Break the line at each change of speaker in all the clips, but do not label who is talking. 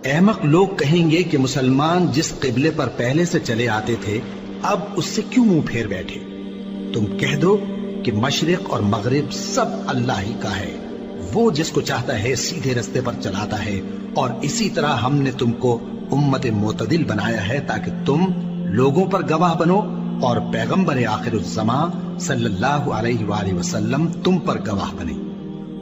احمق لوگ کہیں گے کہ مسلمان جس قبلے پر پہلے سے چلے آتے تھے اب اس سے کیوں منہ پھیر بیٹھے؟ تم کہہ دو کہ مشرق اور مغرب سب اللہ ہی کا ہے، وہ جس کو چاہتا ہے سیدھے رستے پر چلاتا ہے، اور اسی طرح ہم نے تم کو امت معتدل بنایا ہے تاکہ تم لوگوں پر گواہ بنو اور پیغمبر آخر الزماں صلی اللہ علیہ وآلہ وسلم تم پر گواہ بنے۔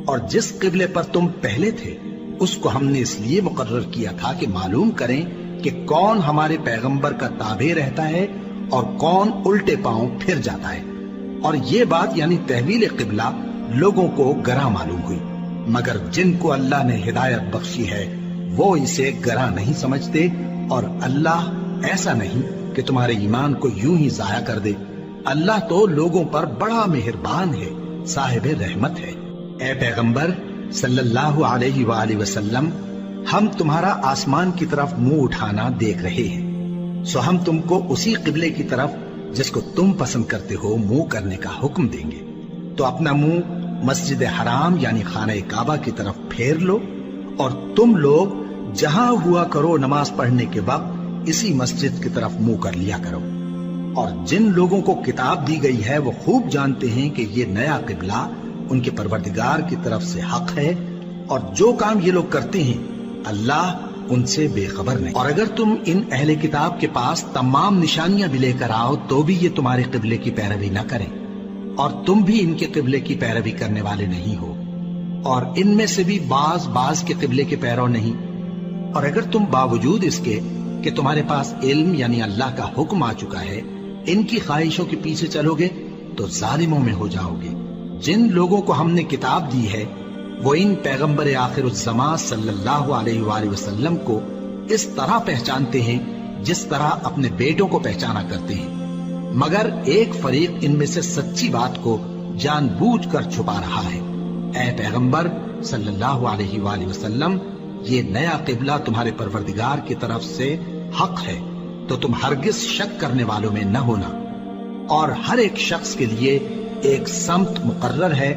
اور جس قبلے پر تم پہلے تھے اس کو ہم نے اس لیے مقرر کیا تھا کہ معلوم کریں کہ کون ہمارے پیغمبر کا تابع رہتا ہے اور کون الٹے پاؤں پھر جاتا ہے۔ اور یہ بات یعنی تحویل قبلہ لوگوں کو گراں معلوم ہوئی، مگر جن کو اللہ نے ہدایت بخشی ہے وہ اسے گراں نہیں سمجھتے، اور اللہ ایسا نہیں کہ تمہارے ایمان کو یوں ہی ضائع کر دے۔ اللہ تو لوگوں پر بڑا مہربان ہے، صاحب رحمت ہے۔ اے پیغمبر صلی اللہ علیہ وآلہ وسلم، ہم تمہارا آسمان کی طرف منہ اٹھانا دیکھ رہے ہیں، سو ہم تم کو اسی قبلے کی طرف جس کو تم پسند کرتے ہو منہ کرنے کا حکم دیں گے۔ تو اپنا منہ مسجد حرام یعنی خانہ کعبہ کی طرف پھیر لو، اور تم لوگ جہاں ہوا کرو نماز پڑھنے کے وقت اسی مسجد کی طرف منہ کر لیا کرو۔ اور جن لوگوں کو کتاب دی گئی ہے وہ خوب جانتے ہیں کہ یہ نیا قبلہ ان کے پروردگار کی طرف سے حق ہے، اور جو کام یہ لوگ کرتے ہیں اللہ ان سے بے خبر نہیں۔ اور اگر تم ان اہل کتاب کے پاس تمام نشانیاں بھی لے کر آؤ تو بھی یہ تمہارے قبلے کی پیروی نہ کریں، اور تم بھی ان کے قبلے کی پیروی کرنے والے نہیں ہو، اور ان میں سے بھی بعض کے قبلے کے پیرو نہیں۔ اور اگر تم باوجود اس کے کہ تمہارے پاس علم یعنی اللہ کا حکم آ چکا ہے ان کی خواہشوں کے پیچھے چلو گے تو ظالموں میں ہو جاؤ گے۔ جن لوگوں کو ہم نے کتاب دی ہے وہ ان پیغمبر آخر الزماں صلی اللہ علیہ وآلہ وسلم کو اس طرح پہچانتے ہیں جس طرح اپنے بیٹوں کو پہچانا کرتے ہیں، مگر ایک فریق ان میں سے سچی بات کو جان بوجھ کر چھپا رہا ہے۔ اے پیغمبر صلی اللہ علیہ وآلہ وسلم، یہ نیا قبلہ تمہارے پروردگار کی طرف سے حق ہے، تو تم ہرگز شک کرنے والوں میں نہ ہونا، اور ہر ایک شخص کے لیے ایک سمت مقرر ہے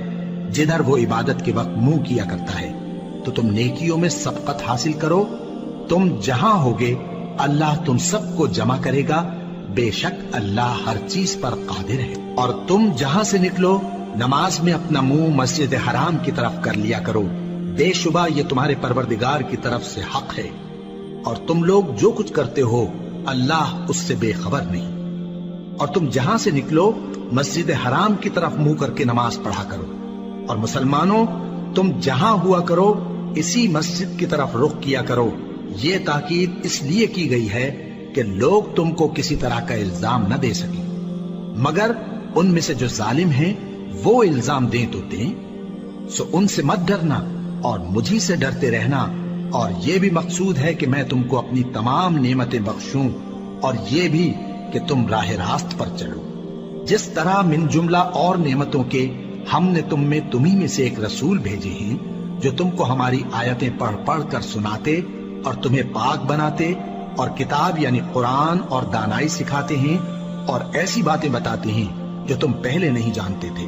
جدھر وہ عبادت کے وقت منہ کیا کرتا ہے، تو تم نیکیوں میں سبقت حاصل کرو۔ تم جہاں ہوگے اللہ تم سب کو جمع کرے گا، بے شک اللہ ہر چیز پر قادر ہے۔ اور تم جہاں سے نکلو نماز میں اپنا منہ مسجد حرام کی طرف کر لیا کرو، بے شبہ یہ تمہارے پروردگار کی طرف سے حق ہے، اور تم لوگ جو کچھ کرتے ہو اللہ اس سے بے خبر نہیں۔ اور تم جہاں سے نکلو مسجد حرام کی طرف منہ کر کے نماز پڑھا کرو، اور مسلمانوں تم جہاں ہوا کرو اسی مسجد کی طرف رخ کیا کرو۔ یہ تاکید اس لیے کی گئی ہے کہ لوگ تم کو کسی طرح کا الزام نہ دے سکیں، مگر ان میں سے جو ظالم ہیں وہ الزام دیں تو دیں، سو ان سے مت ڈرنا اور مجھی سے ڈرتے رہنا، اور یہ بھی مقصود ہے کہ میں تم کو اپنی تمام نعمتیں بخشوں، اور یہ بھی کہ تم راہ راست پر چلو۔ جس طرح من جملہ اور نعمتوں کے ہم نے تمہیں میں سے ایک رسول بھیجے ہیں جو تم کو ہماری آیتیں پڑھ پڑھ کر سناتے اور تمہیں پاک بناتے، اور کتاب یعنی قرآن اور دانائی سکھاتے ہیں، اور ایسی باتیں بتاتے ہیں جو تم پہلے نہیں جانتے تھے۔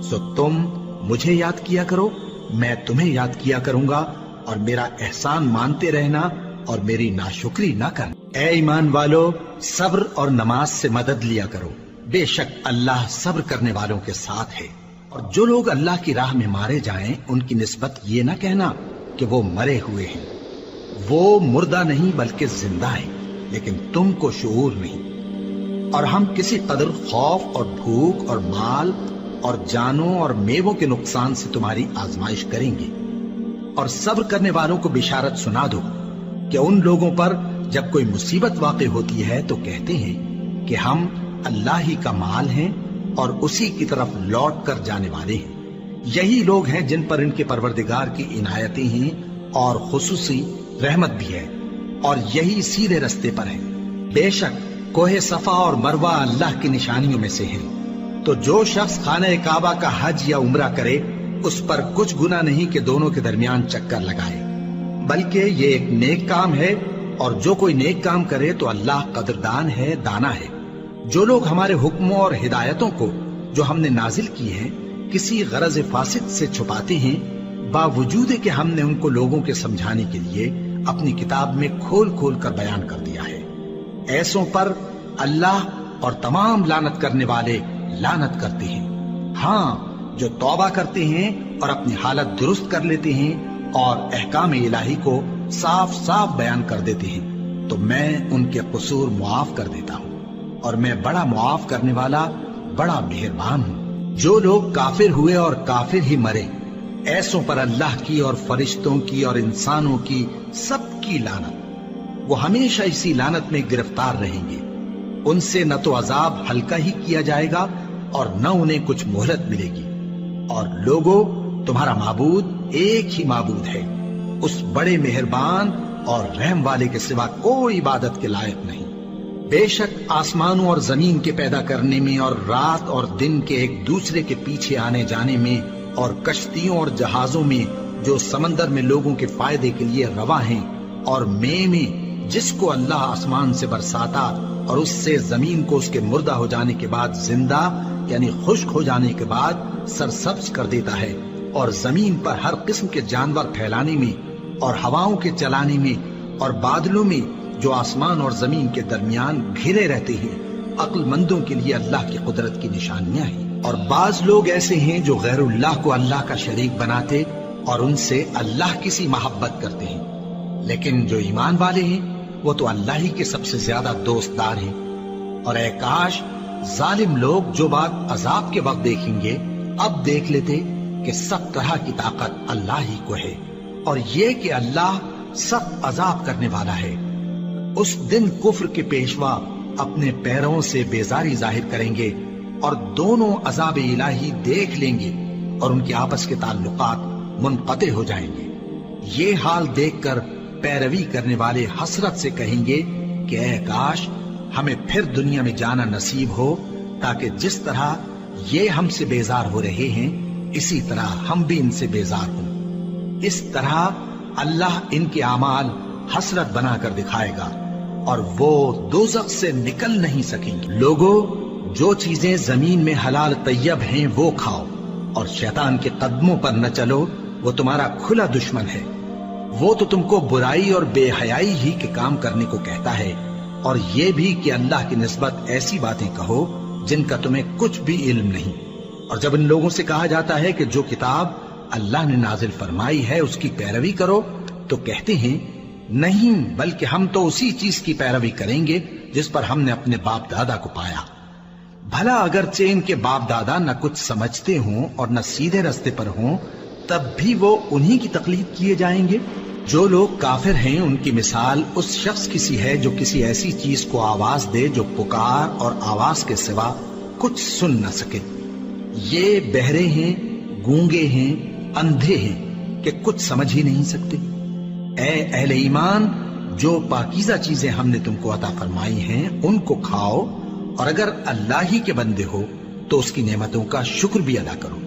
سو تم مجھے یاد کیا کرو، میں تمہیں یاد کیا کروں گا، اور میرا احسان مانتے رہنا اور میری ناشکری نہ کرنا۔ اے ایمان والو، صبر اور نماز سے مدد لیا کرو، بے شک اللہ صبر کرنے والوں کے ساتھ ہے۔ اور جو لوگ اللہ کی راہ میں مارے جائیں ان کی نسبت یہ نہ کہنا کہ وہ مرے ہوئے ہیں، وہ مردہ نہیں بلکہ زندہ ہیں، لیکن تم کو شعور نہیں۔ اور ہم کسی قدر خوف اور بھوک اور مال اور جانوں اور میووں کے نقصان سے تمہاری آزمائش کریں گے، اور صبر کرنے والوں کو بشارت سنا دو کہ ان لوگوں پر جب کوئی مصیبت واقع ہوتی ہے تو کہتے ہیں کہ ہم اللہ ہی کا مال ہیں اور اسی کی طرف لوٹ کر جانے والے ہیں۔ یہی لوگ ہیں جن پر ان کے پروردگار کی عنایتیں ہیں اور خصوصی رحمت بھی ہے، اور یہی سیدھے رستے پر ہیں۔ بے شک کوہ صفا اور مروہ اللہ کی نشانیوں میں سے ہیں، تو جو شخص خانہ کعبہ کا حج یا عمرہ کرے اس پر کچھ گناہ نہیں کہ دونوں کے درمیان چکر لگائے، بلکہ یہ ایک نیک کام ہے، اور جو کوئی نیک کام کرے تو اللہ قدردان ہے، دانا ہے۔ جو لوگ ہمارے حکموں اور ہدایتوں کو جو ہم نے نازل کی ہیں کسی غرض فاسد سے چھپاتے ہیں، باوجود کہ ہم نے ان کو لوگوں کے سمجھانے کے لیے اپنی کتاب میں کھول کھول کر بیان کر دیا ہے۔ ایسوں پر اللہ اور تمام لعنت کرنے والے لعنت کرتے ہیں۔ ہاں، جو توبہ کرتے ہیں اور اپنی حالت درست کر لیتے ہیں اور احکام الہی کو صاف صاف بیان کر دیتے ہیں تو میں ان کے قصور معاف کر دیتا ہوں، اور میں بڑا معاف کرنے والا بڑا مہربان ہوں۔ جو لوگ کافر ہوئے اور کافر ہی مرے، ایسوں پر اللہ کی اور فرشتوں کی اور انسانوں کی سب کی لعنت، وہ ہمیشہ اسی لعنت میں گرفتار رہیں گے۔ ان سے نہ تو عذاب ہلکا ہی کیا جائے گا اور نہ انہیں کچھ مہلت ملے گی۔ اور لوگوں، تمہارا معبود ایک ہی معبود ہے، اس بڑے مہربان اور رحم والے کے سوا کوئی عبادت کے لائق نہیں۔ بے شک آسمانوں اور زمین کے پیدا کرنے میں اور رات اور دن کے ایک دوسرے کے پیچھے آنے جانے میں اور کشتیوں اور جہازوں میں جو سمندر میں لوگوں کے فائدے کے لیے رواں ہیں، اور میں جس کو اللہ آسمان سے برساتا اور اس سے زمین کو اس کے مردہ ہو جانے کے بعد زندہ یعنی خشک ہو جانے کے بعد سرسبز کر دیتا ہے، اور زمین پر ہر قسم کے جانور پھیلانے میں اور ہواؤں کے چلانے میں اور بادلوں میں جو آسمان اور زمین کے درمیان گھرے رہتے ہیں، عقل مندوں کے لیے اللہ کی قدرت کی نشانیاں ہیں۔ اور بعض لوگ ایسے ہیں جو غیر اللہ کو اللہ کا شریک بناتے اور ان سے اللہ کی سی محبت کرتے ہیں، لیکن جو ایمان والے ہیں وہ تو اللہ ہی کے سب سے زیادہ دوست دار ہیں۔ اور اے کاش ظالم لوگ جو بات عذاب کے وقت دیکھیں گے اب دیکھ لیتے کہ سب طرح کی طاقت اللہ ہی کو ہے، اور یہ کہ اللہ سخت عذاب کرنے والا ہے۔ اس دن کفر کے پیشوا اپنے پیروں سے بیزاری ظاہر کریں گے اور دونوں عذاب الہی دیکھ لیں گے اور ان کے آپس کے تعلقات منقطع ہو جائیں گے۔ یہ حال دیکھ کر پیروی کرنے والے حسرت سے کہیں گے کہ اے کاش ہمیں پھر دنیا میں جانا نصیب ہو، تاکہ جس طرح یہ ہم سے بیزار ہو رہے ہیں اسی طرح ہم بھی ان سے بیزار ہوں۔ اس طرح اللہ ان کے اعمال حسرت بنا کر دکھائے گا اور وہ دوزخ سے نکل نہیں سکیں گے۔ لوگوں، جو چیزیں زمین میں حلال طیب ہیں وہ کھاؤ، اور شیطان کے قدموں پر نہ چلو، وہ تمہارا کھلا دشمن ہے۔ وہ تو تم کو برائی اور بے حیائی ہی کے کام کرنے کو کہتا ہے، اور یہ بھی کہ اللہ کی نسبت ایسی باتیں کہو جن کا تمہیں کچھ بھی علم نہیں۔ اور جب ان لوگوں سے کہا جاتا ہے کہ جو کتاب اللہ نے نازل فرمائی ہے اس کی پیروی کرو، تو کہتے ہیں نہیں، بلکہ ہم تو اسی چیز کی پیروی کریں گے جس پر ہم نے اپنے باپ دادا کو پایا۔ بھلا اگرچہ ان کے باپ دادا نہ کچھ سمجھتے ہوں اور نہ سیدھے رستے پر ہوں، تب بھی وہ انہی کی تقلید کیے جائیں گے۔ جو لوگ کافر ہیں ان کی مثال اس شخص کی سی ہے جو کسی ایسی چیز کو آواز دے جو پکار اور آواز کے سوا کچھ سن نہ سکے۔ یہ بہرے ہیں، گونگے ہیں، اندھے ہیں کہ کچھ سمجھ ہی نہیں سکتے۔ اے اہل ایمان، جو پاکیزہ چیزیں ہم نے تم کو عطا فرمائی ہیں ان کو کھاؤ، اور اگر اللہ ہی کے بندے ہو تو اس کی نعمتوں کا شکر بھی ادا کرو۔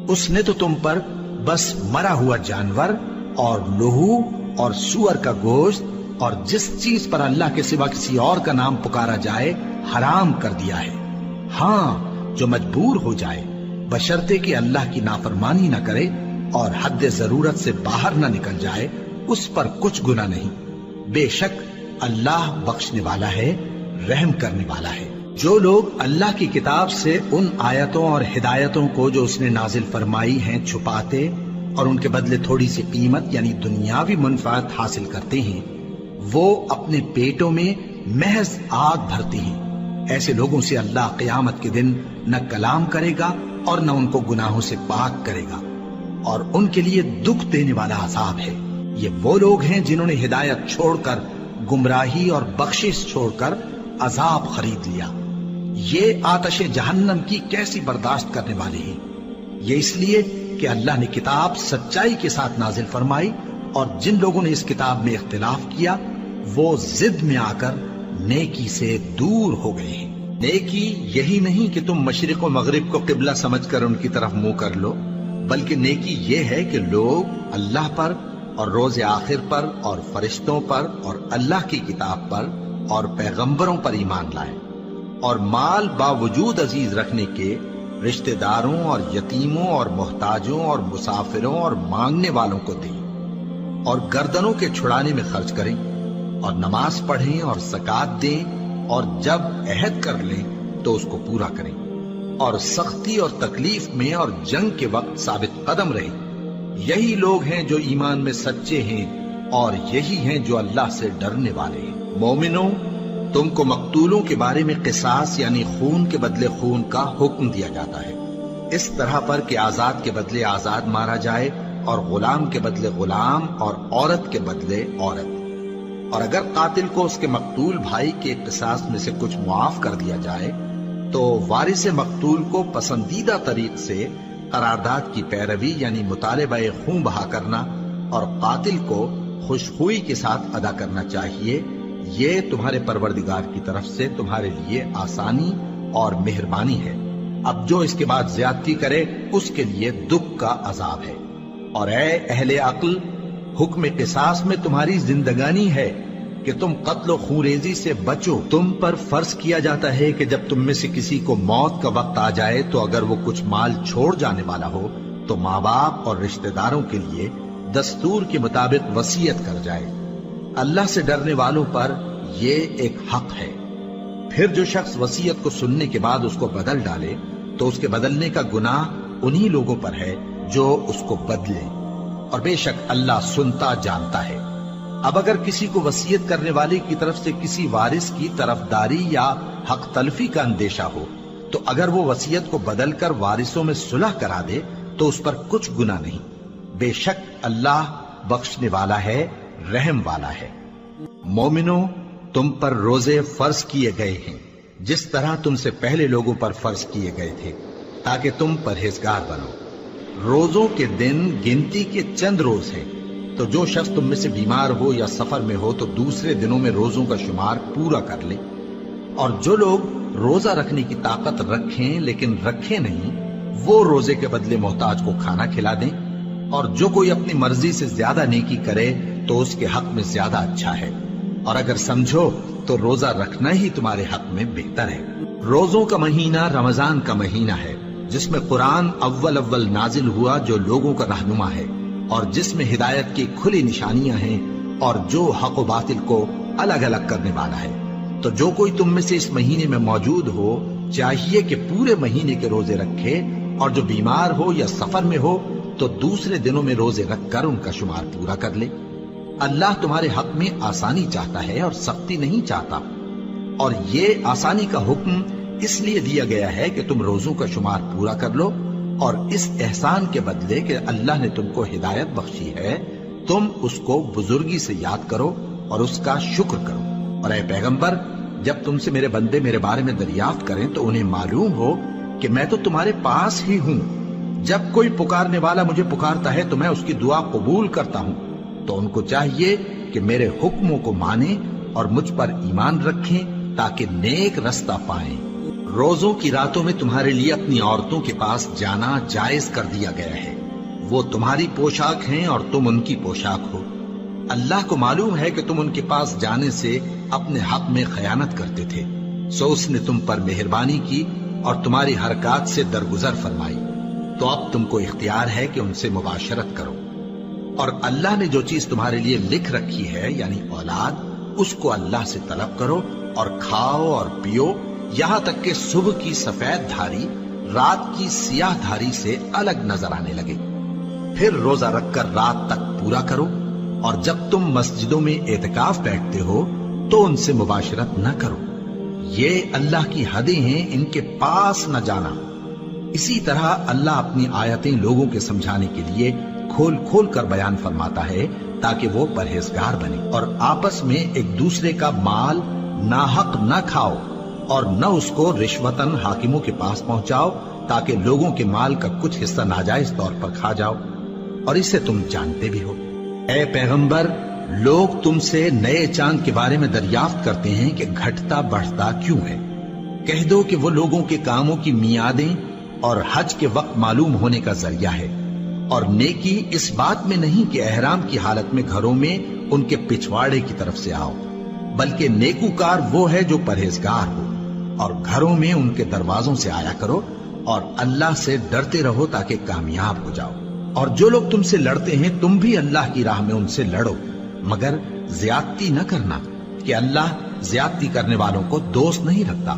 اس نے تو تم پر بس مرا ہوا جانور اور لہو اور سور کا گوشت اور جس چیز پر اللہ کے سوا کسی اور کا نام پکارا جائے حرام کر دیا ہے۔ ہاں، جو مجبور ہو جائے بشرطے کہ اللہ کی نافرمانی نہ کرے اور حد ضرورت سے باہر نہ نکل جائے، اس پر کچھ گناہ نہیں۔ بے شک اللہ بخشنے والا ہے، رحم کرنے والا ہے۔ جو لوگ اللہ کی کتاب سے ان آیتوں اور ہدایتوں کو جو اس نے نازل فرمائی ہیں چھپاتے اور ان کے بدلے تھوڑی سی قیمت یعنی دنیاوی منفعت حاصل کرتے ہیں، وہ اپنے پیٹوں میں محض آگ بھرتے ہیں۔ ایسے لوگوں سے اللہ قیامت کے دن نہ کلام کرے گا اور نہ ان کو گناہوں سے پاک کرے گا، اور ان کے لیے دکھ دینے والا عذاب ہے۔ یہ وہ لوگ ہیں جنہوں نے ہدایت چھوڑ کر گمراہی اور بخشش چھوڑ کر عذاب خرید لیا۔ یہ آتش جہنم کی کیسی برداشت کرنے والے ہیں۔ یہ اس لیے کہ اللہ نے کتاب سچائی کے ساتھ نازل فرمائی، اور جن لوگوں نے اس کتاب میں اختلاف کیا وہ ضد میں آ کر نیکی سے دور ہو گئے ہیں۔ نیکی یہی نہیں کہ تم مشرق و مغرب کو قبلہ سمجھ کر ان کی طرف منہ کر لو، بلکہ نیکی یہ ہے کہ لوگ اللہ پر اور روز آخر پر اور فرشتوں پر اور اللہ کی کتاب پر اور پیغمبروں پر ایمان لائیں، اور مال باوجود عزیز رکھنے کے رشتہ داروں اور یتیموں اور محتاجوں اور مسافروں اور مانگنے والوں کو دیں، اور گردنوں کے چھڑانے میں خرچ کریں، اور نماز پڑھیں اور زکات دیں، اور جب عہد کر لیں تو اس کو پورا کریں، اور سختی اور تکلیف میں اور جنگ کے وقت ثابت قدم رہیں۔ یہی لوگ ہیں جو ایمان میں سچے ہیں، اور یہی ہیں جو اللہ سے ڈرنے والے ہیں۔ مومنوں، تم کو مقتولوں کے بارے میں قصاص یعنی خون کے بدلے خون کا حکم دیا جاتا ہے، اس طرح پر کہ آزاد کے بدلے آزاد مارا جائے، اور غلام کے بدلے غلام، اور عورت کے بدلے عورت۔ اور اگر قاتل کو اس کے مقتول بھائی کے قصاص میں سے کچھ معاف کر دیا جائے تو وارث مقتول کو پسندیدہ طریق سے قرارداد کی پیروی یعنی مطالبہ خون بہا کرنا اور قاتل کو خوشخوئی کے ساتھ ادا کرنا چاہیے۔ یہ تمہارے پروردگار کی طرف سے تمہارے لیے آسانی اور مہربانی ہے۔ اب جو اس کے بعد زیادتی کرے اس کے لیے دکھ کا عذاب ہے۔ اور اے اہل عقل، حکم قصاص میں تمہاری زندگانی ہے کہ تم قتل و خونریزی سے بچو۔ تم پر فرض کیا جاتا ہے کہ جب تم میں سے کسی کو موت کا وقت آ جائے تو اگر وہ کچھ مال چھوڑ جانے والا ہو تو ماں باپ اور رشتہ داروں کے لیے دستور کے مطابق وصیت کر جائے۔ اللہ سے ڈرنے والوں پر یہ ایک حق ہے۔ پھر جو شخص وصیت کو سننے کے بعد اس کو بدل ڈالے تو اس کے بدلنے کا گناہ انہی لوگوں پر ہے جو اس کو بدلے، اور بے شک اللہ سنتا جانتا ہے۔ اب اگر کسی کو وصیت کرنے والے کی طرف سے کسی وارث کی طرفداری یا حق تلفی کا اندیشہ ہو تو اگر وہ وصیت کو بدل کر وارثوں میں صلح کرا دے تو اس پر کچھ گناہ نہیں، بے شک اللہ بخشنے والا ہے، رحم والا ہے۔ مومنوں، تم پر روزے فرض کیے گئے ہیں جس طرح تم سے پہلے لوگوں پر فرض کیے گئے تھے تاکہ تم پرہیزگار بنو۔ روزوں کے دن گنتی کے چند روز ہیں، تو جو شخص تم میں سے بیمار ہو یا سفر میں ہو تو دوسرے دنوں میں روزوں کا شمار پورا کر لے۔ اور جو لوگ روزہ رکھنے کی طاقت رکھیں لیکن رکھے نہیں، وہ روزے کے بدلے محتاج کو کھانا کھلا دیں۔ اور جو کوئی اپنی مرضی سے زیادہ نیکی کرے تو اس کے حق میں زیادہ اچھا ہے، اور اگر سمجھو تو روزہ رکھنا ہی تمہارے حق میں بہتر ہے۔ روزوں کا مہینہ رمضان کا مہینہ ہے جس میں قرآن اول نازل ہوا، جو لوگوں کا رہنما ہے اور جس میں ہدایت کی کھلی نشانیاں ہیں اور جو حق و باطل کو الگ الگ کرنے والا ہے۔ تو جو کوئی تم میں سے اس مہینے میں موجود ہو چاہیے کہ پورے مہینے کے روزے رکھے، اور جو بیمار ہو یا سفر میں ہو تو دوسرے دنوں میں روزے رکھ کر ان کا شمار پورا کر لے۔ اللہ تمہارے حق میں آسانی چاہتا ہے اور سختی نہیں چاہتا، اور یہ آسانی کا حکم اس لیے دیا گیا ہے کہ تم روزوں کا شمار پورا کر لو، اور اس احسان کے بدلے کہ اللہ نے تم کو ہدایت بخشی ہے تم اس کو بزرگی سے یاد کرو اور اس کا شکر کرو۔ اور اے پیغمبر، جب تم سے میرے بندے میرے بارے میں دریافت کریں تو انہیں معلوم ہو کہ میں تو تمہارے پاس ہی ہوں۔ جب کوئی پکارنے والا مجھے پکارتا ہے تو میں اس کی دعا قبول کرتا ہوں۔ تو ان کو چاہیے کہ میرے حکموں کو مانیں اور مجھ پر ایمان رکھیں تاکہ نیک رستہ پائیں۔ روزوں کی راتوں میں تمہارے لیے اپنی عورتوں کے پاس جانا جائز کر دیا گیا ہے، وہ تمہاری پوشاک ہیں اور تم ان کی پوشاک ہو۔ اللہ کو معلوم ہے کہ تم ان کے پاس جانے سے اپنے حق میں خیانت کرتے تھے، سو اس نے تم پر مہربانی کی اور تمہاری حرکات سے درگزر فرمائی، تو اب تم کو اختیار ہے کہ ان سے مباشرت کرو۔ اور اللہ نے جو چیز تمہارے لیے لکھ رکھی ہے یعنی اولاد، اس کو اللہ سے طلب کرو اور کھاؤ اور پیو، یہاں تک کہ صبح کی سفید دھاری رات کی سیاہ دھاری سے الگ نظر آنے لگے۔ پھر روزہ رکھ کر رات تک پورا کرو، اور جب تم مسجدوں میں اعتکاف بیٹھتے ہو تو ان سے مباشرت نہ کرو، یہ اللہ کی حدیں ہیں، ان کے پاس نہ جانا۔ اسی طرح اللہ اپنی آیتیں لوگوں کے سمجھانے کے لیے کھول کھول کر بیان فرماتا ہے تاکہ وہ پرہیزگار بنے۔ اور آپس میں ایک دوسرے کا مال ناحق نہ کھاؤ، اور نہ اس کو رشوتاً حاکموں کے پاس پہنچاؤ تاکہ لوگوں کے مال کا کچھ حصہ ناجائز طور پر کھا جاؤ، اور اسے تم جانتے بھی ہو۔ اے پیغمبر، لوگ تم سے نئے چاند کے بارے میں دریافت کرتے ہیں کہ گھٹتا بڑھتا کیوں ہے۔ کہہ دو کہ وہ لوگوں کے کاموں کی میعادیں اور حج کے وقت معلوم ہونے کا ذریعہ ہے، اور نیکی اس بات میں نہیں کہ احرام کی حالت میں گھروں میں ان کے پچھواڑے کی طرف سے آؤ، بلکہ نیکوکار وہ ہے جو پرہیزگار ہو، اور گھروں میں ان کے دروازوں سے آیا کرو، اور اللہ سے ڈرتے رہو تاکہ کامیاب ہو جاؤ۔ اور جو لوگ تم سے لڑتے ہیں تم بھی اللہ کی راہ میں ان سے لڑو، مگر زیادتی نہ کرنا، کہ اللہ زیادتی کرنے والوں کو دوست نہیں رکھتا۔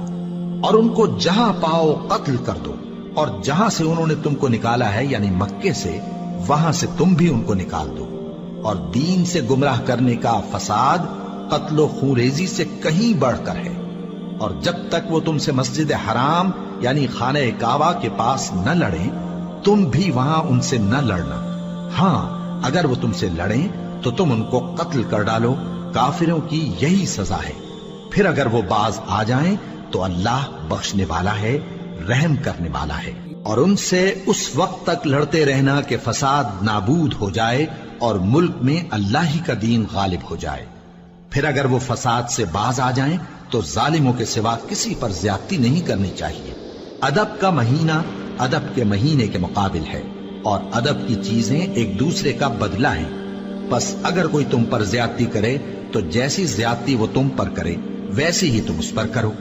اور ان کو جہاں پاؤ قتل کر دو، اور جہاں سے انہوں نے تم کو نکالا ہے یعنی مکے سے، وہاں سے تم بھی ان کو نکال دو۔ اور دین سے گمراہ کرنے کا فساد قتل و خونریزی سے کہیں بڑھ کر ہے۔ اور جب تک وہ تم سے مسجد حرام یعنی خانہ کعبہ کے پاس نہ لڑیں، تم بھی وہاں ان سے نہ لڑنا۔ ہاں اگر وہ تم سے لڑیں تو تم ان کو قتل کر ڈالو، کافروں کی یہی سزا ہے۔ پھر اگر وہ باز آ جائیں تو اللہ بخشنے والا ہے، رحم کرنے والا ہے۔ اور ان سے اس وقت تک لڑتے رہنا کہ فساد نابود ہو جائے اور ملک میں اللہ ہی کا دین غالب ہو جائے۔ پھر اگر وہ فساد سے باز آ جائیں تو ظالموں کے سوا کسی پر زیادتی نہیں کرنی چاہیے۔ ادب کا مہینہ ادب کے مہینے کے مقابل ہے، اور ادب کی چیزیں ایک دوسرے کا بدلہ ہیں۔ بس اگر کوئی تم پر زیادتی کرے تو جیسی زیادتی وہ تم پر کرے ویسی ہی تم اس پر کرو،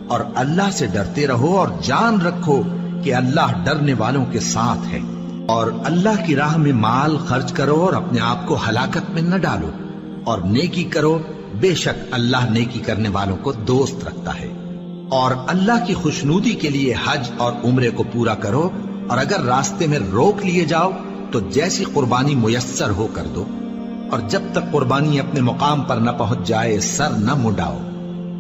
اور اللہ سے ڈرتے رہو اور جان رکھو کہ اللہ ڈرنے والوں کے ساتھ ہے۔ اور اللہ کی راہ میں مال خرچ کرو اور اپنے آپ کو ہلاکت میں نہ ڈالو، اور نیکی کرو، بے شک اللہ نیکی کرنے والوں کو دوست رکھتا ہے۔ اور اللہ کی خوشنودی کے لیے حج اور عمرے کو پورا کرو، اور اگر راستے میں روک لیے جاؤ تو جیسی قربانی میسر ہو کر دو، اور جب تک قربانی اپنے مقام پر نہ پہنچ جائے سر نہ منڈاؤ۔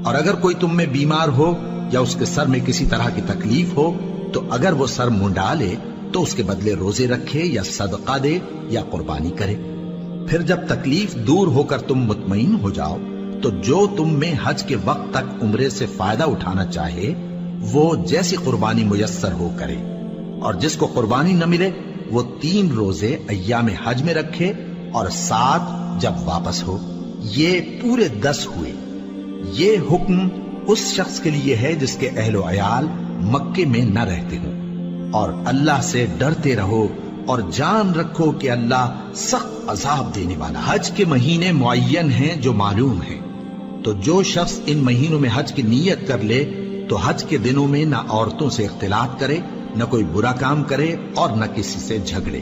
اور اگر کوئی تم میں بیمار ہو یا اس کے سر میں کسی طرح کی تکلیف ہو تو اگر وہ سر منڈا لے تو اس کے بدلے روزے رکھے یا صدقہ دے یا قربانی کرے۔ پھر جب تکلیف دور ہو کر تم مطمئن ہو جاؤ تو جو تم میں حج کے وقت تک عمرے سے فائدہ اٹھانا چاہے وہ جیسی قربانی میسر ہو کرے، اور جس کو قربانی نہ ملے وہ 3 روزے ایام حج میں رکھے اور 7 جب واپس ہو، یہ پورے 10 ہوئے۔ یہ حکم اس شخص کے لیے ہے جس کے اہل و عیال مکے میں نہ رہتے ہوں۔ اور اللہ سے ڈرتے رہو اور جان رکھو کہ اللہ سخت عذاب دینے والا۔ حج کے مہینے معین ہیں جو معلوم ہیں، تو جو شخص ان مہینوں میں حج کی نیت کر لے تو حج کے دنوں میں نہ عورتوں سے اختلاط کرے، نہ کوئی برا کام کرے اور نہ کسی سے جھگڑے۔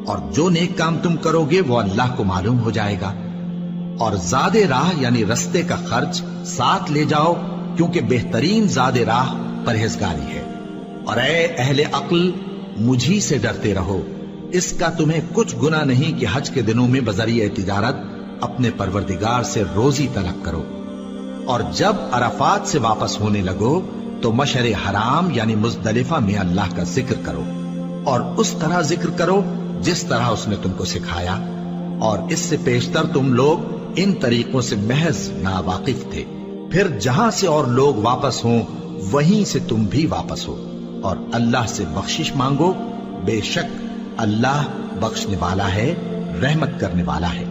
اور جو نیک کام تم کرو گے وہ اللہ کو معلوم ہو جائے گا۔ اور زاد راہ یعنی رستے کا خرچ ساتھ لے جاؤ، کیونکہ بہترین زاد راہ پرہیزگاری ہے۔ اور اے اہل عقل، مجھی سے ڈرتے رہو، اس کا تمہیں کچھ گناہ نہیں کہ حج کے دنوں میں بذریعہ تجارت اپنے پروردگار سے روزی طلب کرو۔ اور جب عرفات سے واپس ہونے لگو تو مشعر حرام یعنی مزدلفہ میں اللہ کا ذکر کرو، اور اس طرح ذکر کرو جس طرح اس نے تم کو سکھایا، اور اس سے پیشتر تم لوگ ان طریقوں سے محض ناواقف تھے۔ پھر جہاں سے اور لوگ واپس ہوں وہیں سے تم بھی واپس ہو، اور اللہ سے بخشش مانگو، بے شک اللہ بخشنے والا ہے، رحمت کرنے والا ہے۔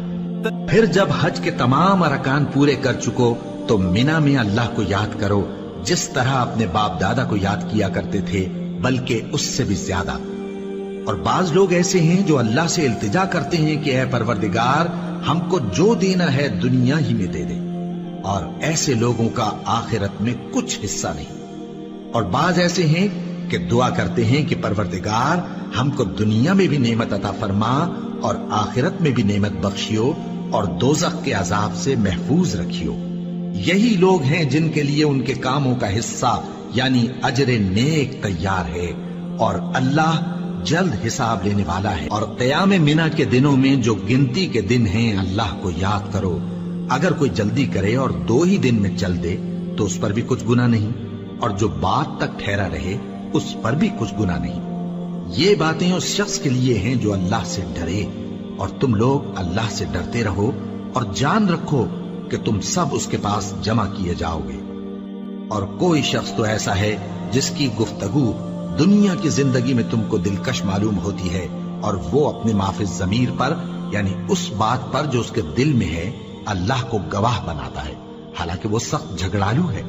پھر جب حج کے تمام ارکان پورے کر چکو تو مینا میں اللہ کو یاد کرو جس طرح اپنے باپ دادا کو یاد کیا کرتے تھے، بلکہ اس سے بھی زیادہ۔ اور بعض لوگ ایسے ہیں جو اللہ سے التجا کرتے ہیں کہ اے پروردگار ہم کو جو دینا ہے دنیا ہی میں دے دے، اور ایسے لوگوں کا آخرت میں کچھ حصہ نہیں۔ اور بعض ایسے ہیں کہ دعا کرتے ہیں کہ پروردگار ہم کو دنیا میں بھی نعمت عطا فرما اور آخرت میں بھی نعمت بخشیو اور دوزخ کے عذاب سے محفوظ رکھیو۔ یہی لوگ ہیں جن کے لیے ان کے کاموں کا حصہ یعنی اجر نیک تیار ہے، اور اللہ جلد حساب لینے والا ہے۔ اور قیام منا کے دنوں میں جو گنتی کے دن ہیں اللہ کو یاد کرو۔ اگر کوئی جلدی کرے اور 2 ہی دن میں چل دے تو اس پر بھی کچھ گناہ نہیں، اور جو بات تک ٹھہرا رہے اس پر بھی کچھ گناہ نہیں۔ یہ باتیں اس شخص کے لیے ہیں جو اللہ سے ڈرے، اور تم لوگ اللہ سے ڈرتے رہو اور جان رکھو کہ تم سب اس کے پاس جمع کیے جاؤ گے۔ اور کوئی شخص تو ایسا ہے جس کی گفتگو دنیا کی زندگی میں تم کو دلکش معلوم ہوتی ہے، اور وہ اپنے معافی ضمیر پر یعنی اس بات پر جو اس کے دل میں ہے اللہ کو گواہ بناتا ہے، حالانکہ وہ سخت جھگڑالو ہے۔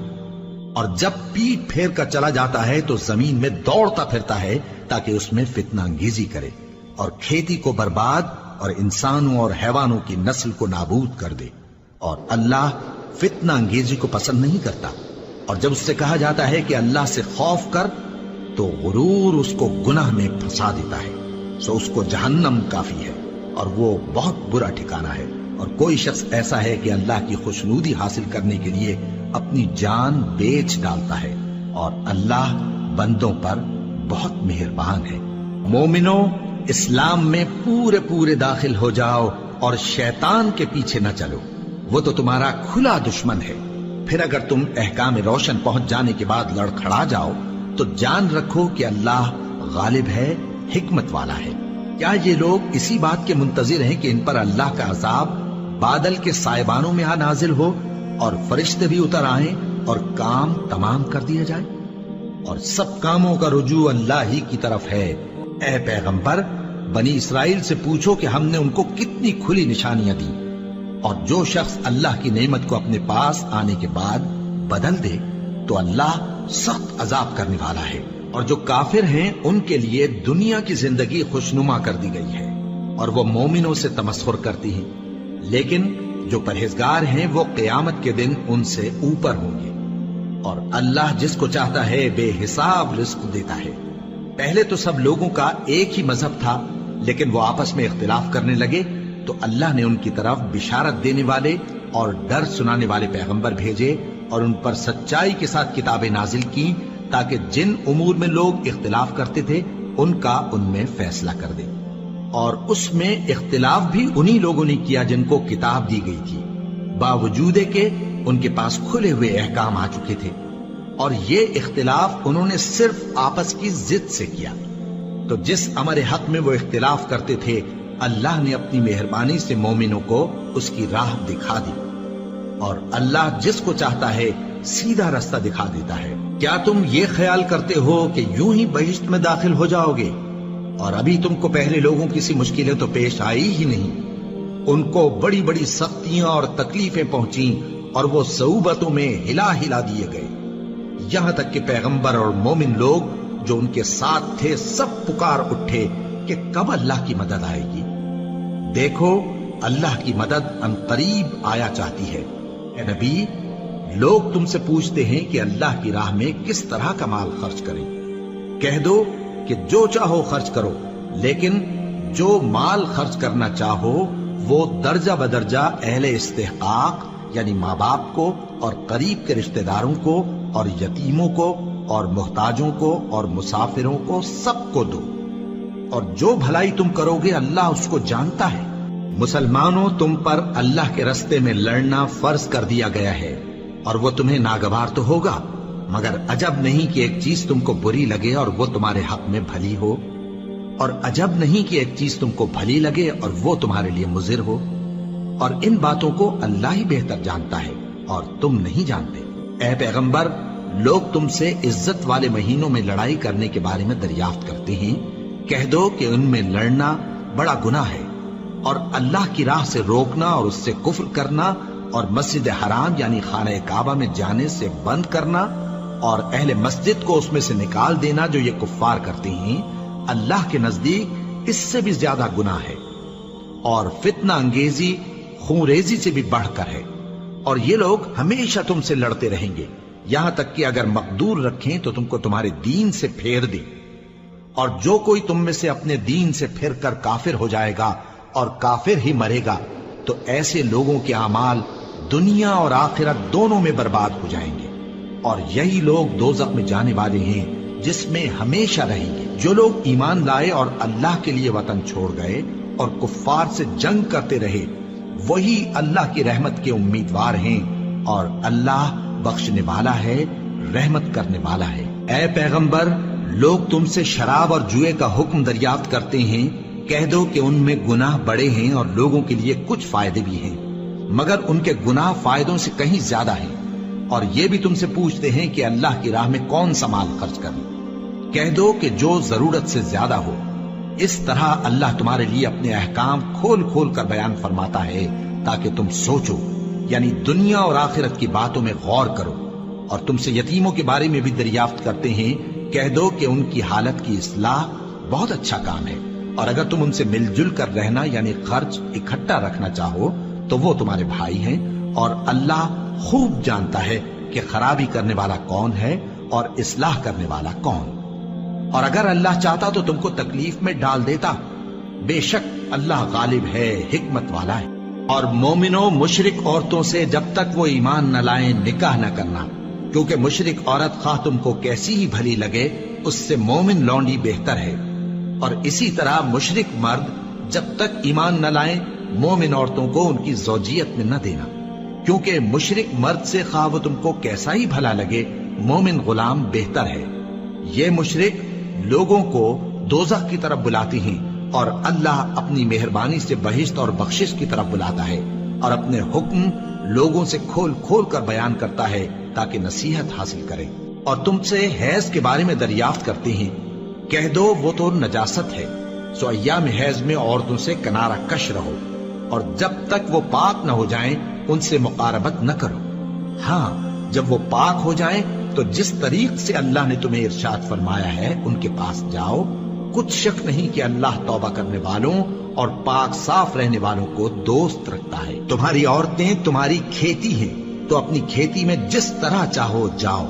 اور جب پیٹ پھیر کر چلا جاتا ہے تو زمین میں دوڑتا پھرتا ہے تاکہ اس میں فتنہ انگیزی کرے اور کھیتی کو برباد اور انسانوں اور حیوانوں کی نسل کو نابود کر دے، اور اللہ فتنہ انگیزی کو پسند نہیں کرتا۔ اور جب اس سے کہا جاتا ہے کہ اللہ سے خوف کر تو غرور اس کو گناہ میں پھنسا دیتا ہے، سو اس کو جہنم کافی ہے اور وہ بہت برا ٹھکانہ ہے۔ اور کوئی شخص ایسا ہے کہ اللہ کی خوشنودی حاصل کرنے کے لیے اپنی جان بیچ ڈالتا ہے، اور اللہ بندوں پر بہت مہربان ہے۔ مومنو، اسلام میں پورے داخل ہو جاؤ اور شیطان کے پیچھے نہ چلو، وہ تو تمہارا کھلا دشمن ہے۔ پھر اگر تم احکام روشن پہنچ جانے کے بعد لڑکھڑا جاؤ تو جان رکھو کہ اللہ غالب ہے، حکمت والا ہے۔ کیا یہ لوگ اسی بات کے منتظر ہیں کہ ان پر اللہ کا عذاب بادل کے سائبانوں میں نازل ہو اور فرشتے بھی اتر آئیں اور کام تمام کر دیا جائے؟ اور سب کاموں کا رجوع اللہ ہی کی طرف ہے۔ اے پیغمبر، بنی اسرائیل سے پوچھو کہ ہم نے ان کو کتنی کھلی نشانیاں دی، اور جو شخص اللہ کی نعمت کو اپنے پاس آنے کے بعد بدل دے تو اللہ سخت عذاب کرنے والا ہے۔ اور جو کافر ہیں ان کے لیے دنیا کی زندگی خوشنما کر دی گئی ہے اور وہ مومنوں سے تمسخر کرتی ہیں، لیکن جو پرہیزگار ہیں وہ قیامت کے دن ان سے اوپر ہوں گے۔ اور اللہ جس کو چاہتا ہے بے حساب رزق دیتا ہے۔ پہلے تو سب لوگوں کا ایک ہی مذہب تھا، لیکن وہ آپس میں اختلاف کرنے لگے تو اللہ نے ان کی طرف بشارت دینے والے اور ڈر سنانے والے پیغمبر بھیجے اور ان پر سچائی کے ساتھ کتابیں نازل کی، تاکہ جن امور میں لوگ اختلاف کرتے تھے ان کا ان میں فیصلہ کر دے۔ اور اس میں اختلاف بھی انہی لوگوں نے کیا جن کو کتاب دی گئی تھی، باوجود کہ ان کے پاس کھلے ہوئے احکام آ چکے تھے، اور یہ اختلاف انہوں نے صرف آپس کی ضد سے کیا۔ تو جس امر حق میں وہ اختلاف کرتے تھے اللہ نے اپنی مہربانی سے مومنوں کو اس کی راہ دکھا دی، اور اللہ جس کو چاہتا ہے سیدھا رستہ دکھا دیتا ہے۔ کیا تم یہ خیال کرتے ہو کہ یوں ہی بہشت میں داخل ہو جاؤ گے، اور ابھی تم کو پہلے لوگوں کی سی مشکلیں تو پیش آئی ہی نہیں؟ ان کو بڑی بڑی سختیاں اور تکلیفیں پہنچیں اور وہ صعوبتوں میں ہلا دیے گئے، یہاں تک کہ پیغمبر اور مومن لوگ جو ان کے ساتھ تھے سب پکار اٹھے کہ کب اللہ کی مدد آئے گی۔ دیکھو اللہ کی مدد عنقریب آیا چاہتی ہے۔ اے نبی، لوگ تم سے پوچھتے ہیں کہ اللہ کی راہ میں کس طرح کا مال خرچ کریں۔ کہہ دو کہ جو چاہو خرچ کرو، لیکن جو مال خرچ کرنا چاہو وہ درجہ بدرجہ اہل استحقاق یعنی ماں باپ کو اور قریب کے رشتہ داروں کو اور یتیموں کو اور محتاجوں کو اور مسافروں کو سب کو دو، اور جو بھلائی تم کرو گے اللہ اس کو جانتا ہے۔ مسلمانوں، تم پر اللہ کے رستے میں لڑنا فرض کر دیا گیا ہے، اور وہ تمہیں ناگوار تو ہوگا، مگر عجب نہیں کہ ایک چیز تم کو بری لگے اور وہ تمہارے حق میں بھلی ہو، اور عجب نہیں کہ ایک چیز تم کو بھلی لگے اور وہ تمہارے لیے مضر ہو، اور ان باتوں کو اللہ ہی بہتر جانتا ہے اور تم نہیں جانتے۔ اے پیغمبر، لوگ تم سے عزت والے مہینوں میں لڑائی کرنے کے بارے میں دریافت کرتے ہیں، کہہ دو کہ ان میں لڑنا بڑا گناہ ہے، اور اللہ کی راہ سے روکنا اور اس سے کفر کرنا اور مسجد حرام یعنی خانہ کعبہ میں جانے سے بند کرنا اور اہل مسجد کو اس میں سے نکال دینا جو یہ کفار کرتے ہیں، اللہ کے نزدیک اس سے بھی زیادہ گناہ ہے، اور فتنہ انگیزی خونریزی سے بھی بڑھ کر ہے۔ اور یہ لوگ ہمیشہ تم سے لڑتے رہیں گے، یہاں تک کہ اگر مقدور رکھیں تو تم کو تمہارے دین سے پھیر دیں، اور جو کوئی تم میں سے اپنے دین سے پھر کر کافر ہو جائے گا اور کافر ہی مرے گا تو ایسے لوگوں کے اعمال دنیا اور آخرت دونوں میں برباد ہو جائیں گے، اور یہی لوگ دوزخ میں جانے والے ہیں جس میں ہمیشہ رہیں گے۔ جو لوگ ایمان لائے اور اللہ کے لیے وطن چھوڑ گئے اور کفار سے جنگ کرتے رہے وہی اللہ کی رحمت کے امیدوار ہیں، اور اللہ بخشنے والا ہے، رحمت کرنے والا ہے۔ اے پیغمبر، لوگ تم سے شراب اور جوئے کا حکم دریافت کرتے ہیں، کہہ دو کہ ان میں گناہ بڑے ہیں اور لوگوں کے لیے کچھ فائدے بھی ہیں، مگر ان کے گناہ فائدوں سے کہیں زیادہ ہیں۔ اور یہ بھی تم سے پوچھتے ہیں کہ اللہ کی راہ میں کون سا مال خرچ کریں، کہہ دو کہ جو ضرورت سے زیادہ ہو۔ اس طرح اللہ تمہارے لیے اپنے احکام کھول کھول کر بیان فرماتا ہے تاکہ تم سوچو، یعنی دنیا اور آخرت کی باتوں میں غور کرو۔ اور تم سے یتیموں کے بارے میں بھی دریافت کرتے ہیں، کہہ دو کہ ان کی حالت کی اصلاح بہت اچھا کام ہے، اور اگر تم ان سے مل جل کر رہنا یعنی خرچ اکٹھا رکھنا چاہو تو وہ تمہارے بھائی ہیں، اور اللہ خوب جانتا ہے کہ خرابی کرنے والا کون ہے اور اصلاح کرنے والا کون۔ اور اگر اللہ چاہتا تو تم کو تکلیف میں ڈال دیتا، بے شک اللہ غالب ہے، حکمت والا ہے۔ اور مومنوں، مشرک عورتوں سے جب تک وہ ایمان نہ لائیں نکاح نہ کرنا، کیونکہ مشرک عورت خواہ تم کو کیسی ہی بھلی لگے اس سے مومن لونڈی بہتر ہے۔ اور اسی طرح مشرک مرد جب تک ایمان نہ لائیں مومن عورتوں کو ان کی زوجیت میں نہ دینا، کیونکہ مشرک مرد سے خواہ وہ تم کو کیسا ہی بھلا لگے مومن غلام بہتر ہے۔ یہ مشرک لوگوں کو دوزخ کی طرف بلاتی ہیں، اور اللہ اپنی مہربانی سے بہشت اور بخشش کی طرف بلاتا ہے، اور اپنے حکم لوگوں سے کھول کھول کر بیان کرتا ہے تاکہ نصیحت حاصل کرے۔ اور تم سے حیض کے بارے میں دریافت کرتے ہیں، کہہ دو وہ تو نجاست ہے، سو ایام حیض میں عورتوں سے کنارہ کش رہو، اور جب تک وہ پاک نہ ہو جائیں ان سے مقاربت نہ کرو۔ ہاں، جب وہ پاک ہو جائیں تو جس طریق سے اللہ نے تمہیں ارشاد فرمایا ہے ان کے پاس جاؤ، کچھ شک نہیں کہ اللہ توبہ کرنے والوں اور پاک صاف رہنے والوں کو دوست رکھتا ہے۔ تمہاری عورتیں تمہاری کھیتی ہیں، تو اپنی کھیتی میں جس طرح چاہو جاؤ،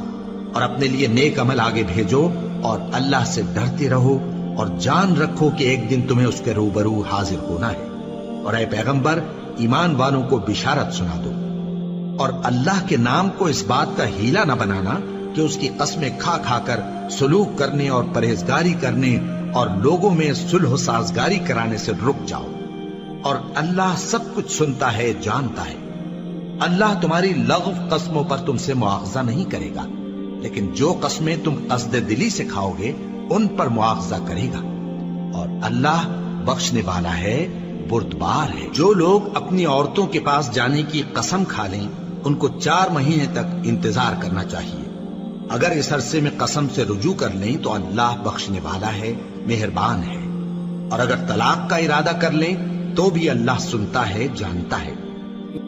اور اپنے لیے نیک عمل آگے بھیجو، اور اللہ سے ڈرتے رہو، اور جان رکھو کہ ایک دن تمہیں اس کے روبرو حاضر ہونا ہے۔ اور اے پیغمبر، ایمان والوں کو بشارت سنا دو، اور اللہ کے نام کو اس بات کا ہیلا نہ بنانا کہ اس کی قسمیں کھا کھا کر سلوک کرنے اور پرہیزگاری کرنے اور لوگوں میں صلح و سازگاری کرانے سے رک جاؤ، اور اللہ سب کچھ سنتا ہے، جانتا ہے۔ اللہ تمہاری لغو قسموں پر تم سے مواخذہ نہیں کرے گا، لیکن جو قسمیں تم قصد دلی سے کھاؤ گے ان پر مواخذہ کرے گا، اور اللہ بخشنے والا ہے، بردبار ہے۔ جو لوگ اپنی عورتوں کے پاس جانے کی قسم کھا لیں ان کو 4 مہینے تک انتظار کرنا چاہیے۔ اگر اس عرصے میں قسم سے رجوع کر لیں تو اللہ بخشنے والا ہے، مہربان ہے۔ اور اگر طلاق کا ارادہ کر لیں تو بھی اللہ سنتا ہے، جانتا ہے۔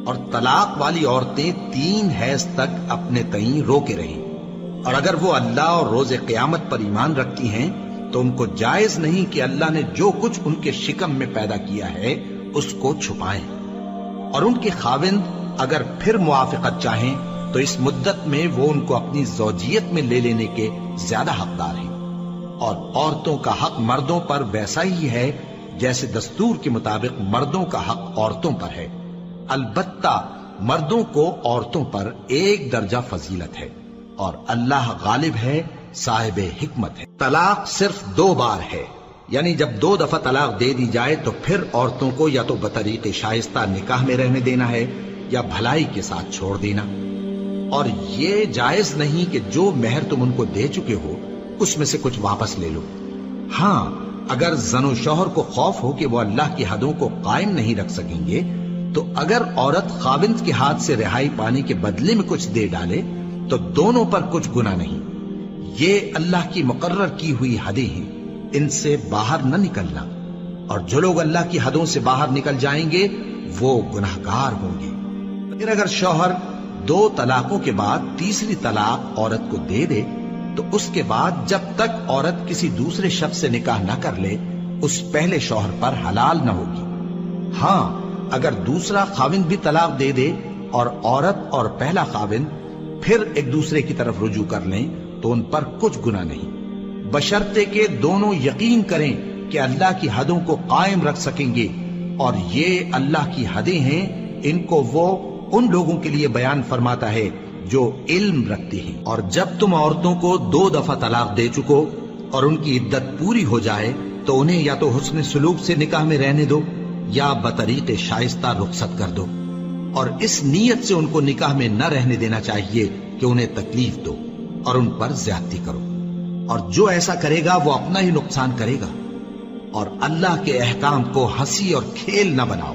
اور طلاق والی عورتیں 3 حیض تک اپنے تئیں روکے رہیں، اور اگر وہ اللہ اور روز قیامت پر ایمان رکھتی ہیں تو ان کو جائز نہیں کہ اللہ نے جو کچھ ان کے شکم میں پیدا کیا ہے اس کو چھپائیں۔ اور ان کے خاوند اگر پھر موافقت چاہیں تو اس مدت میں وہ ان کو اپنی زوجیت میں لے لینے کے زیادہ حقدار ہیں۔ اور عورتوں کا حق مردوں پر ویسا ہی ہے جیسے دستور کے مطابق مردوں کا حق عورتوں پر ہے، البتہ مردوں کو عورتوں پر 1 درجہ فضیلت ہے، اور اللہ غالب ہے، صاحب حکمت ہے۔ طلاق صرف 2 بار ہے، یعنی جب 2 دفعہ طلاق دے دی جائے تو پھر عورتوں کو یا تو بطریق شائستہ نکاح میں رہنے دینا ہے یا بھلائی کے ساتھ چھوڑ دینا۔ اور یہ جائز نہیں کہ جو مہر تم ان کو دے چکے ہو اس میں سے کچھ واپس لے لو۔ ہاں، اگر زن و شوہر کو خوف ہو کہ وہ اللہ کی حدوں کو قائم نہیں رکھ سکیں گے تو اگر عورت خاوند کے ہاتھ سے رہائی پانے کے بدلے میں کچھ دے ڈالے تو دونوں پر کچھ گناہ نہیں۔ یہ اللہ کی مقرر کی ہوئی حدیں ہیں، ان سے باہر نہ نکلنا، اور جو لوگ اللہ کی حدوں سے باہر نکل جائیں گے وہ گناہگار ہوں گے۔ پھر اگر شوہر 2 طلاقوں کے بعد تیسری طلاق عورت کو دے دے تو اس کے بعد جب تک عورت کسی دوسرے شخص سے نکاح نہ کر لے اس پہلے شوہر پر حلال نہ ہوگی۔ ہاں، اگر دوسرا خاوند بھی طلاق دے دے اور عورت اور پہلا خاوند پھر ایک دوسرے کی طرف رجوع کر لیں تو ان پر کچھ گناہ نہیں، بشرطے کہ دونوں یقین کریں کہ اللہ کی حدوں کو قائم رکھ سکیں گے، اور یہ اللہ کی حدیں ہیں، ان کو وہ ان لوگوں کے لیے بیان فرماتا ہے جو علم رکھتے ہیں۔ اور جب تم عورتوں کو 2 دفعہ طلاق دے چکو اور ان کی عدت پوری ہو جائے تو انہیں یا تو حسن سلوک سے نکاح میں رہنے دو یا بطریق شائستہ رخصت کر دو، اور اس نیت سے ان کو نکاح میں نہ رہنے دینا چاہیے کہ انہیں تکلیف دو اور ان پر زیادتی کرو، اور جو ایسا کرے گا وہ اپنا ہی نقصان کرے گا۔ اور اللہ کے احکام کو ہنسی اور کھیل نہ بناؤ،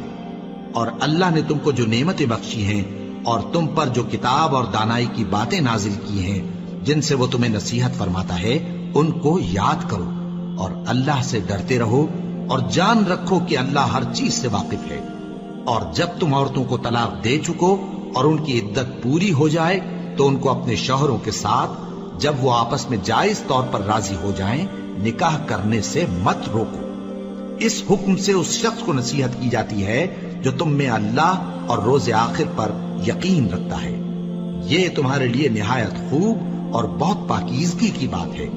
اور اللہ نے تم کو جو نعمتیں بخشی ہیں اور تم پر جو کتاب اور دانائی کی باتیں نازل کی ہیں جن سے وہ تمہیں نصیحت فرماتا ہے ان کو یاد کرو، اور اللہ سے ڈرتے رہو، اور جان رکھو کہ اللہ ہر چیز سے واقف ہے۔ اور جب تم عورتوں کو طلاق دے چکو اور ان کی عدت پوری ہو جائے تو ان کو اپنے شوہروں کے ساتھ جب وہ آپس میں جائز طور پر راضی ہو جائیں نکاح کرنے سے مت روکو۔ اس حکم سے اس شخص کو نصیحت کی جاتی ہے جو تم میں اللہ اور روز آخر پر یقین رکھتا ہے۔ یہ تمہارے لیے نہایت خوب اور بہت پاکیزگی کی بات ہے،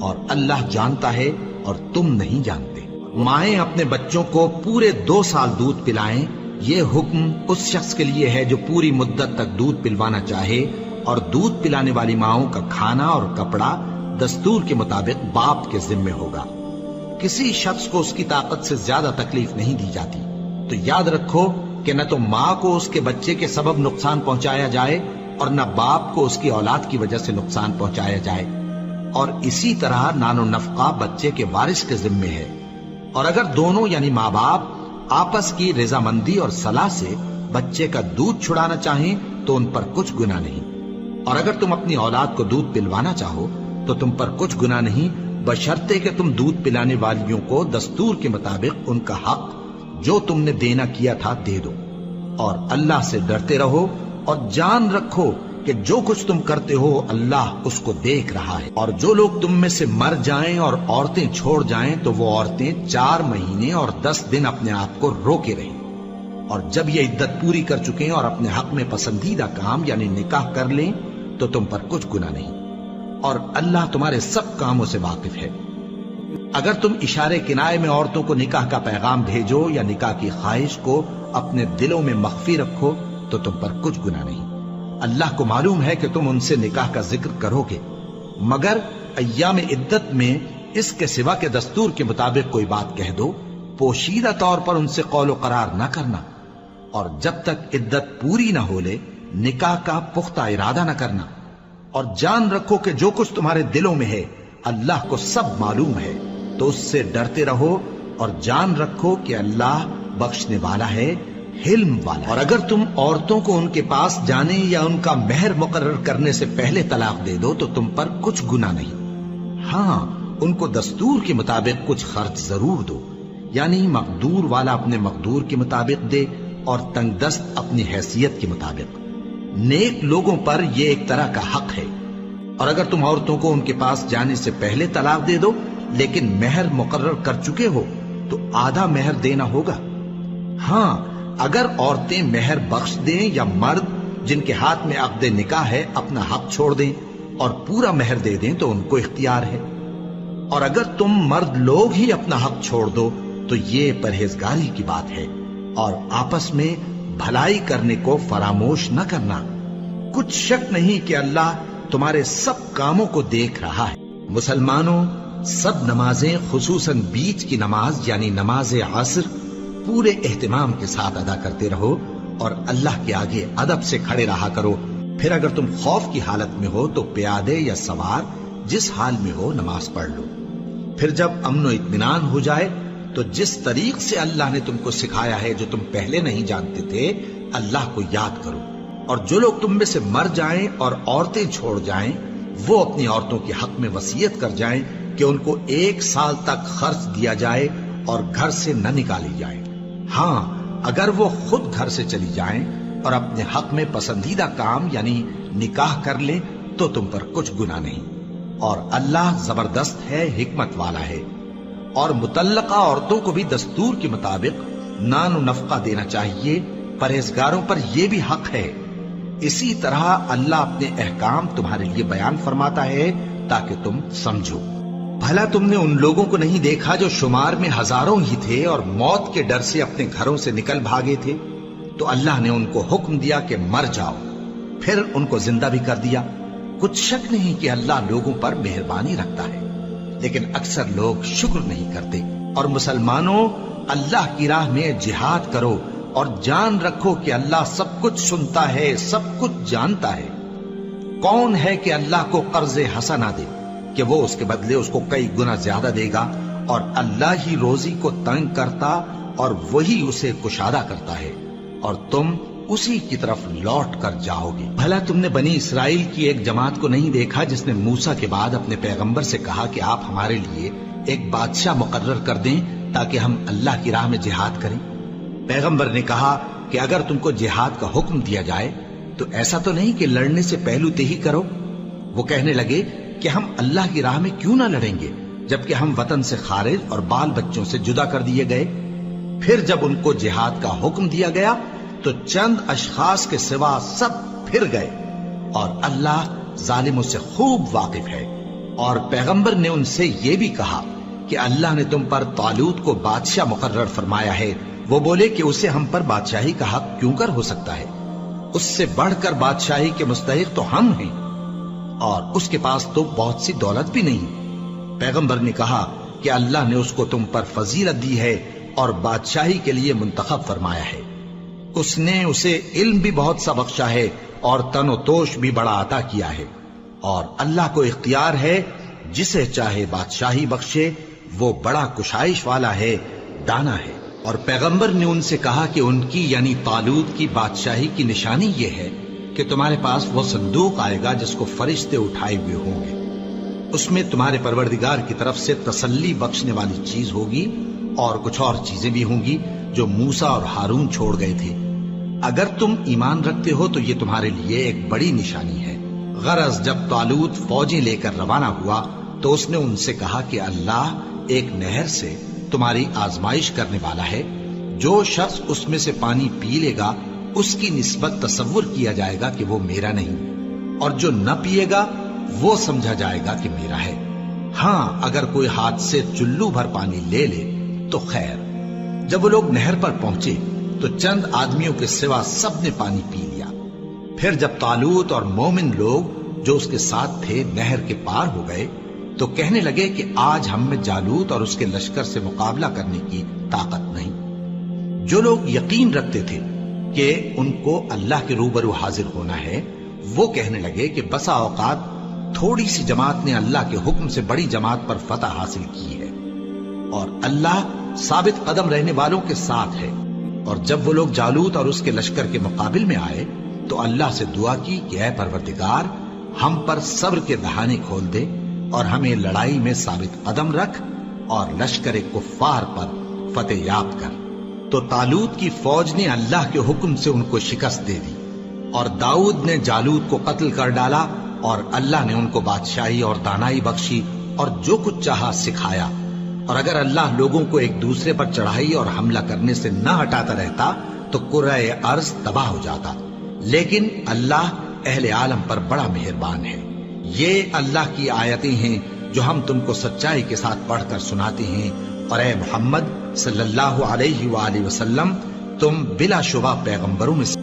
اور اللہ جانتا ہے اور تم نہیں جانتے۔ مائیں اپنے بچوں کو پورے 2 سال دودھ پلائیں، یہ حکم اس شخص کے لیے ہے جو پوری مدت تک دودھ پلوانا چاہے، اور دودھ پلانے والی ماؤں کا کھانا اور کپڑا دستور کے مطابق باپ کے ذمے ہوگا۔ کسی شخص کو اس کی طاقت سے زیادہ تکلیف نہیں دی جاتی، تو یاد رکھو کہ نہ تو ماں کو اس کے بچے کے سبب نقصان پہنچایا جائے اور نہ باپ کو اس کی اولاد کی وجہ سے نقصان پہنچایا جائے، اور اسی طرح نان و نفقہ بچے کے وارث کے ذمے ہے۔ اور اگر دونوں یعنی ماں باپ آپس کی رضامندی اور صلاح سے بچے کا دودھ چھڑانا چاہیں تو ان پر کچھ گناہ نہیں، اور اگر تم اپنی اولاد کو دودھ پلوانا چاہو تو تم پر کچھ گناہ نہیں، بشرطے کہ تم دودھ پلانے والیوں کو دستور کے مطابق ان کا حق جو تم نے دینا کیا تھا دے دو، اور اللہ سے ڈرتے رہو اور جان رکھو کہ جو کچھ تم کرتے ہو اللہ اس کو دیکھ رہا ہے۔ اور جو لوگ تم میں سے مر جائیں اور عورتیں چھوڑ جائیں تو وہ عورتیں 4 مہینے اور 10 دن اپنے آپ کو روکے رہیں، اور جب یہ عدت پوری کر چکیں اور اپنے حق میں پسندیدہ کام یعنی نکاح کر لیں تو تم پر کچھ گناہ نہیں، اور اللہ تمہارے سب کاموں سے واقف ہے۔ اگر تم اشارے کنائے میں عورتوں کو نکاح کا پیغام بھیجو یا نکاح کی خواہش کو اپنے دلوں میں مخفی رکھو تو تم پر کچھ گناہ نہیں۔ اللہ کو معلوم ہے کہ تم ان سے نکاح کا ذکر کرو گے، مگر ایام عدت میں اس کے سوا کے دستور کے مطابق کوئی بات کہہ دو، پوشیدہ طور پر ان سے قول و قرار نہ کرنا، اور جب تک عدت پوری نہ ہو لے نکاح کا پختہ ارادہ نہ کرنا، اور جان رکھو کہ جو کچھ تمہارے دلوں میں ہے اللہ کو سب معلوم ہے، تو اس سے ڈرتے رہو اور جان رکھو کہ اللہ بخشنے والا ہے، حلم والا ہے۔ اور اگر تم عورتوں کو ان کے پاس جانے یا ان کا مہر مقرر کرنے سے پہلے طلاق دے دو تو تم پر کچھ گناہ نہیں، ہاں ان کو دستور کے مطابق کچھ خرچ ضرور دو، یعنی مقدور والا اپنے مقدور کے مطابق دے اور تنگ دست اپنی حیثیت کے مطابق۔ نیک لوگوں پر یہ ایک طرح کا حق ہے۔ اور اگر تم عورتوں کو ان کے پاس جانے سے پہلے طلاق دے دو لیکن مہر مقرر کر چکے ہو تو آدھا مہر دینا ہوگا۔ ہاں اگر عورتیں مہر بخش دیں یا مرد جن کے ہاتھ میں عقد نکاح ہے اپنا حق چھوڑ دیں اور پورا مہر دے دیں تو ان کو اختیار ہے۔ اور اگر تم مرد لوگ ہی اپنا حق چھوڑ دو تو یہ پرہیزگاری کی بات ہے، اور آپس میں بھلائی کرنے کو فراموش نہ کرنا۔ کچھ شک نہیں کہ اللہ تمہارے سب کاموں کو دیکھ رہا ہے۔ مسلمانوں، سب نمازیں خصوصاً بیچ کی نماز یعنی نماز عصر پورے اہتمام کے ساتھ ادا کرتے رہو اور اللہ کے آگے ادب سے کھڑے رہا کرو۔ پھر اگر تم خوف کی حالت میں ہو تو پیادے یا سوار جس حال میں ہو نماز پڑھ لو۔ پھر جب امن و اطمینان ہو جائے تو جس طریق سے اللہ نے تم کو سکھایا ہے جو تم پہلے نہیں جانتے تھے اللہ کو یاد کرو۔ اور جو لوگ تم میں سے مر جائیں اور عورتیں چھوڑ جائیں وہ اپنی عورتوں کے حق میں وصیت کر جائیں کہ ان کو 1 سال تک خرچ دیا جائے اور گھر سے نہ نکالی جائے۔ ہاں اگر وہ خود گھر سے چلی جائیں اور اپنے حق میں پسندیدہ کام یعنی نکاح کر لیں تو تم پر کچھ گناہ نہیں، اور اللہ زبردست ہے، حکمت والا ہے۔ اور مطلقہ عورتوں کو بھی دستور کے مطابق نان و نفقہ دینا چاہیے، پرہیزگاروں پر یہ بھی حق ہے۔ اسی طرح اللہ اپنے احکام تمہارے لیے بیان فرماتا ہے تاکہ تم سمجھو۔ بھلا تم نے ان لوگوں کو نہیں دیکھا جو شمار میں ہزاروں ہی تھے اور موت کے ڈر سے اپنے گھروں سے نکل بھاگے تھے، تو اللہ نے ان کو حکم دیا کہ مر جاؤ، پھر ان کو زندہ بھی کر دیا۔ کچھ شک نہیں کہ اللہ لوگوں پر مہربانی رکھتا ہے، لیکن اکثر لوگ شکر نہیں کرتے۔ اور مسلمانوں، اللہ کی راہ میں جہاد کرو اور جان رکھو کہ اللہ سب کچھ سنتا ہے، سب کچھ جانتا ہے۔ کون ہے کہ اللہ کو قرض حسنہ دے کہ وہ اس کے بدلے اس کو کئی گنا زیادہ دے گا، اور اللہ ہی روزی کو تنگ کرتا اور وہی اسے کشادہ کرتا ہے، اور تم اسی کی طرف لوٹ کر جاؤ گے۔ بھلا تم نے بنی اسرائیل کی ایک جماعت کو نہیں دیکھا جس نے موسیٰ کے بعد اپنے پیغمبر سے کہا کہ آپ ہمارے لیے ایک بادشاہ مقرر کر دیں تاکہ ہم اللہ کی راہ میں جہاد کریں؟ پیغمبر نے کہا کہ اگر تم کو جہاد کا حکم دیا جائے تو ایسا تو نہیں کہ لڑنے سے پہلو تہی کرو۔ وہ کہنے لگے کہ ہم اللہ کی راہ میں کیوں نہ لڑیں گے جبکہ ہم وطن سے خارج اور بال بچوں سے جدا کر دیے گئے۔ پھر جب ان کو جہاد کا حکم دیا گیا تو چند اشخاص کے سوا سب پھر گئے، اور اللہ ظالموں سے خوب واقف ہے۔ اور پیغمبر نے ان سے یہ بھی کہا کہ اللہ نے تم پر طالوت کو بادشاہ مقرر فرمایا ہے۔ وہ بولے کہ اسے ہم پر بادشاہی کا حق کیوں کر ہو سکتا ہے؟ اس سے بڑھ کر بادشاہی کے مستحق تو ہم ہیں، اور اس کے پاس تو بہت سی دولت بھی نہیں۔ پیغمبر نے کہا کہ اللہ نے اس کو تم پر فضیلت دی ہے اور بادشاہی کے لیے منتخب فرمایا ہے۔ اس نے اسے علم بھی بہت سا بخشا ہے اور تن و توش بھی بڑا عطا کیا ہے، اور اللہ کو اختیار ہے جسے چاہے بادشاہی بخشے، وہ بڑا کشائش والا ہے، دانا ہے۔ اور پیغمبر نے ان سے کہا کہ ان کی یعنی طالوت کی بادشاہی کی نشانی یہ ہے کہ تمہارے پاس وہ صندوق آئے گا جس کو فرشتے اٹھائے ہوئے ہوں گے۔ اس میں تمہارے پروردگار کی طرف سے تسلی بخشنے والی چیز ہوگی، اور کچھ اور چیزیں بھی ہوں گی جو موسیٰ اور ہارون چھوڑ گئے تھے۔ اگر تم ایمان رکھتے ہو تو یہ تمہارے لیے ایک بڑی نشانی ہے۔ غرض جب طالوت فوجیں لے کر روانہ ہوا تو اس نے ان سے کہا کہ اللہ ایک نہر سے تمہاری آزمائش کرنے والا ہے، جو شخص اس میں سے پانی پی لے گا اس کی نسبت تصور کیا جائے گا کہ وہ میرا نہیں، اور جو نہ پیے گا وہ سمجھا جائے گا کہ میرا ہے۔ ہاں اگر کوئی ہاتھ سے چلو بھر پانی لے لے تو خیر۔ جب وہ لوگ نہر پر پہنچے تو چند آدمیوں کے سوا سب نے پانی پی لیا۔ پھر جب طالوت اور مومن لوگ جو اس کے ساتھ تھے نہر کے پار ہو گئے تو کہنے لگے کہ آج ہم میں جالوت اور اس کے لشکر سے مقابلہ کرنے کی طاقت نہیں۔ جو لوگ یقین رکھتے تھے کہ ان کو اللہ کے روبرو حاضر ہونا ہے، وہ کہنے لگے کہ بسا اوقات تھوڑی سی جماعت نے اللہ کے حکم سے بڑی جماعت پر فتح حاصل کی ہے، اور اللہ ثابت قدم رہنے والوں کے ساتھ ہے۔ اور جب وہ لوگ جالوت اور اس کے لشکر کے مقابل میں آئے تو اللہ سے دعا کی کہ اے پروردگار، ہم پر صبر کے دہانے کھول دے اور ہمیں لڑائی میں ثابت قدم رکھ اور لشکر کفار پر فتح یاب کر۔ تو طالوت کی فوج نے اللہ کے حکم سے ان کو شکست دے دی، اور داؤد نے جالوت کو قتل کر ڈالا، اور اللہ نے ان کو بادشاہی اور دانائی بخشی اور جو کچھ چاہا سکھایا۔ اور اگر اللہ لوگوں کو ایک دوسرے پر چڑھائی اور حملہ کرنے سے نہ ہٹاتا رہتا تو کرۂ ارض تباہ ہو جاتا، لیکن اللہ اہل عالم پر بڑا مہربان ہے۔ یہ اللہ کی آیتیں ہیں جو ہم تم کو سچائی کے ساتھ پڑھ کر سناتے ہیں، اور اے محمد صلی اللہ علیہ وآلہ وسلم، تم بلا شبہ پیغمبروں میں